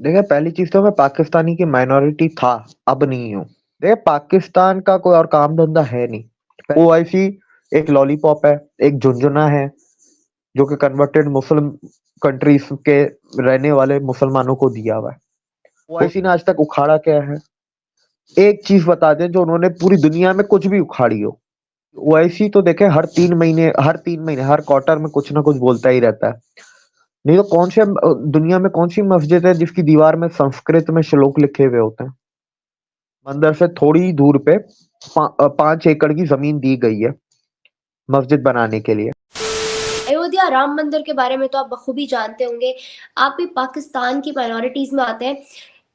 देखिए, पहली चीज तो मैं पाकिस्तानी की माइनॉरिटी था, अब नहीं हूँ। देखिए, पाकिस्तान का कोई और काम धंधा है नहीं। ओआईसी एक लॉलीपॉप है, एक झुनझुना है, जो कि कन्वर्टेड मुस्लिम कंट्रीज के रहने वाले मुसलमानों को दिया हुआ है। ओआईसी ने आज तक उखाड़ा क्या है? एक चीज बता दें जो उन्होंने पूरी दुनिया में कुछ भी उखाड़ी हो। ओआईसी तो देखे हर 3 महीने हर क्वार्टर में कुछ ना कुछ बोलता ही रहता है। नहीं तो दुनिया में कौन सी मस्जिद है जिसकी दीवार में संस्कृत में श्लोक लिखे हुए होते हैं? मंदिर से थोड़ी दूर पे 5 एकड़ की जमीन दी गई है मस्जिद बनाने के लिए। अयोध्या राम मंदिर के बारे में तो आप बखूबी जानते होंगे। आप भी पाकिस्तान की माइनॉरिटीज में आते हैं।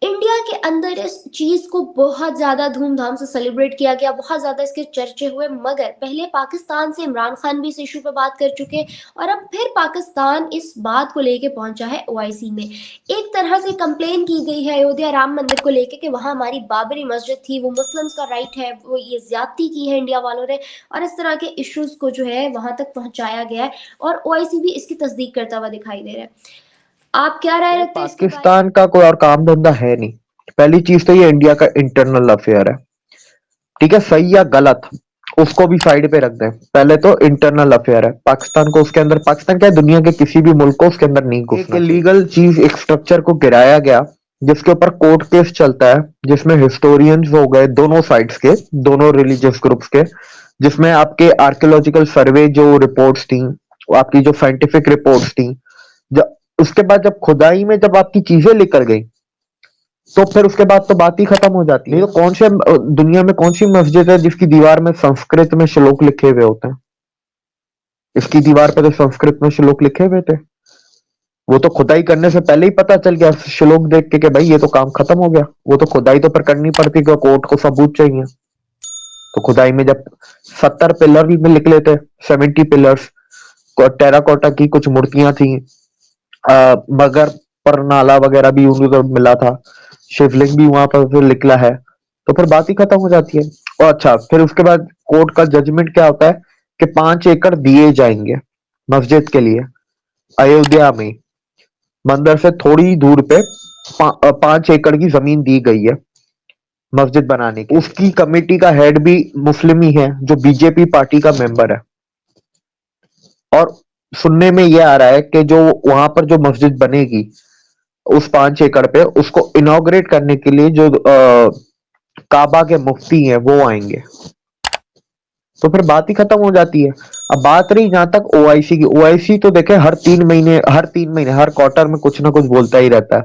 इंडिया के अंदर इस चीज को बहुत ज्यादा धूमधाम से सेलिब्रेट किया गया, बहुत ज्यादा इसके चर्चे हुए, मगर पहले पाकिस्तान से इमरान खान भी इस इशू पे बात कर चुके और अब फिर पाकिस्तान इस बात को लेके पहुंचा है ओआईसी में। एक तरह से कंप्लेन की गई है अयोध्या राम मंदिर को लेके कि वहां हमारी बाबरी मस्जिद थी, वो मुस्लिम्स का राइट है, वो ये ज्यादती की है इंडिया वालों ने, और इस तरह के इश्यूज को जो है वहां तक पहुंचाया गया है और ओआईसी भी इसकी तस्दीक करता हुआ दिखाई दे रहा है। आप क्या राय रखते हैं इसके बारे में? पाकिस्तान का कोई और काम धंधा है नहीं। पहली चीज तो ये इंडिया का इंटरनल अफेयर है। ठीक है, सही या गलत उसको भी साइड पे रख दें। पहले तो इंटरनल अफेयर है पाकिस्तान को, उसके अंदर पाकिस्तान क्या है, दुनिया के किसी भी मुल्क को उसके अंदर नहीं घुसना। एक लीगल चीज, एक स्ट्रक्चर को गिराया गया जिसके ऊपर कोर्ट केस चलता है, जिसमें हिस्टोरियंस हो गए दोनों साइड्स के, दोनों रिलीजियस ग्रुप्स के, जिसमें आपके आर्कियोलॉजिकल सर्वे जो रिपोर्ट्स थी, आपकी जो साइंटिफिक रिपोर्ट्स थी, जब उसके बाद जब खुदाई में जब आपकी चीजें लेकर गई, तो फिर उसके बाद तो बात ही खत्म हो जाती है। नहीं तो दुनिया में कौन सी मस्जिद है जिसकी दीवार में संस्कृत में श्लोक लिखे हुए होते हैं? इसकी दीवार पे तो संस्कृत में श्लोक लिखे हुए थे। वो तो खुदाई करने से पहले ही पता चल गया श्लोक देख के कि भाई ये तो काम खत्म हो गया। वो तो खुदाई तो पर करनी पड़ती, क्योंकि कोर्ट को सबूत चाहिए। तो खुदाई में जब 70 पिलर में लिख लेते, 70 पिलर्स, टेराकोटा की कुछ मूर्तियां थी, मगर पर नाला वगैरह भी उनको मिला था, शिवलिंग भी वहां पर फिर निकला है, तो फिर बात ही खत्म हो जाती है। और अच्छा, फिर उसके बाद कोर्ट का जजमेंट क्या होता है कि 5 एकड़ दिए जाएंगे मस्जिद के लिए। अयोध्या में मंदिर से थोड़ी दूर पे 5 एकड़ की जमीन दी गई है मस्जिद बनाने की। उसकी कमेटी का हेड भी मुस्लिम ही है, जो बीजेपी पार्टी का मेंबर है। और सुनने में यह आ रहा है कि जो वहां पर जो मस्जिद बनेगी उस 5 एकड़ पे, उसको इनॉग्रेट करने के लिए जो काबा के मुफ्ती हैं वो आएंगे। तो फिर बात ही खत्म हो जाती है। अब बात रही जहां तक ओआईसी की, ओआईसी तो देखे हर 3 महीने हर क्वार्टर में कुछ ना कुछ बोलता ही रहता है,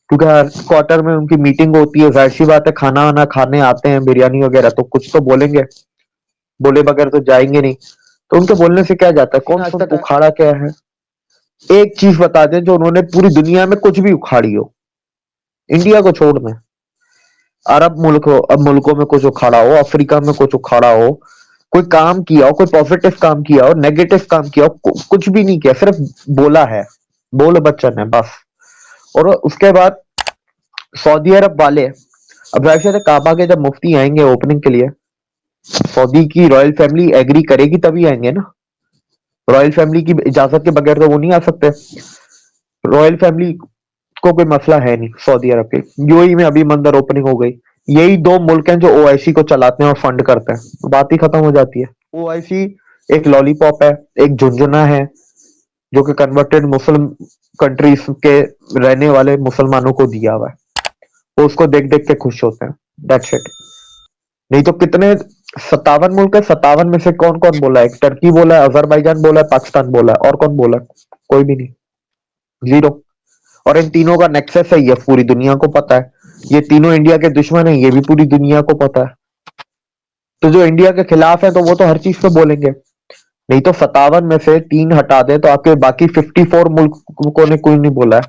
क्योंकि हर क्वार्टर में उनकी मीटिंग होती है। जाहिर सी बात है, खाना वाना खाने आते हैं, बिरयानी वगैरह, तो कुछ तो बोलेंगे, बोले बगैर तो जाएंगे नहीं। तो उनके बोलने से क्या जाता है? कौन आज तक उखाड़ा क्या है? एक चीज बता दें जो उन्होंने पूरी दुनिया में कुछ भी उखाड़ी हो, इंडिया को छोड़ दें। अरब मुल्क हो, अब मुल्कों में कुछ उखाड़ा हो, अफ्रीका में कुछ उखाड़ा हो, कोई काम किया हो, कोई पॉजिटिव काम किया हो, नेगेटिव काम किया हो, कुछ भी नहीं किया, सिर्फ बोला है, बोल बच्चन है बस। और उसके बाद सऊदी अरब वाले, अब जाहिर सी बात है, काबा के जब मुफ्ती आएंगे ओपनिंग के लिए, सऊदी की रॉयल फैमिली एग्री करेगी तभी आएंगे ना। रॉयल फैमिली की इजाजत के बगैर तो वो नहीं आ सकते। रॉयल फैमिली को कोई मसला है नहीं सऊदी अरब के। यूएई में अभी मंदिर ओपनिंग हो गई। यही दो मुल्क हैं जो ओआईसी को चलाते हैं और फंड करते हैं, तो बात ही खत्म हो जाती है। ओआईसी एक लॉलीपॉप है, एक झुनझुना है, जो कि कन्वर्टेड मुस्लिम कंट्रीज के रहने वाले मुसलमानों को दिया हुआ है। वो उसको देख देख के खुश होते हैं, दैट्स इट। नहीं तो कितने 57 मुल्क है, 57 में से कौन कौन बोला है? टर्की बोला है, अजरबैजान बोला है, पाकिस्तान बोला है, और कौन बोला है? कोई भी नहीं, जीरो। और इन तीनों का नेक्सस है, ये पूरी दुनिया को पता है। ये तीनों इंडिया के दुश्मन है, ये भी पूरी दुनिया को पता है। तो जो इंडिया के खिलाफ है तो वो तो हर चीज पे बोलेंगे। नहीं तो 57 में से 3 हटा दे तो आपके बाकी 54 मुल्कों ने कोई नहीं बोला है।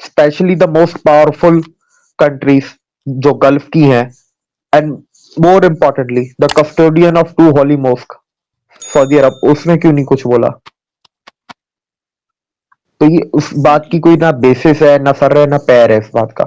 Specially the most powerful countries जो गल्फ की हैं, and more importantly the custodian of 2 holy mosque, Saudi Arabia, उसने क्यों नहीं कुछ बोला? तो ये उस बात की कोई ना बेसिस है, ना सर है, ना पैर है इस बात का।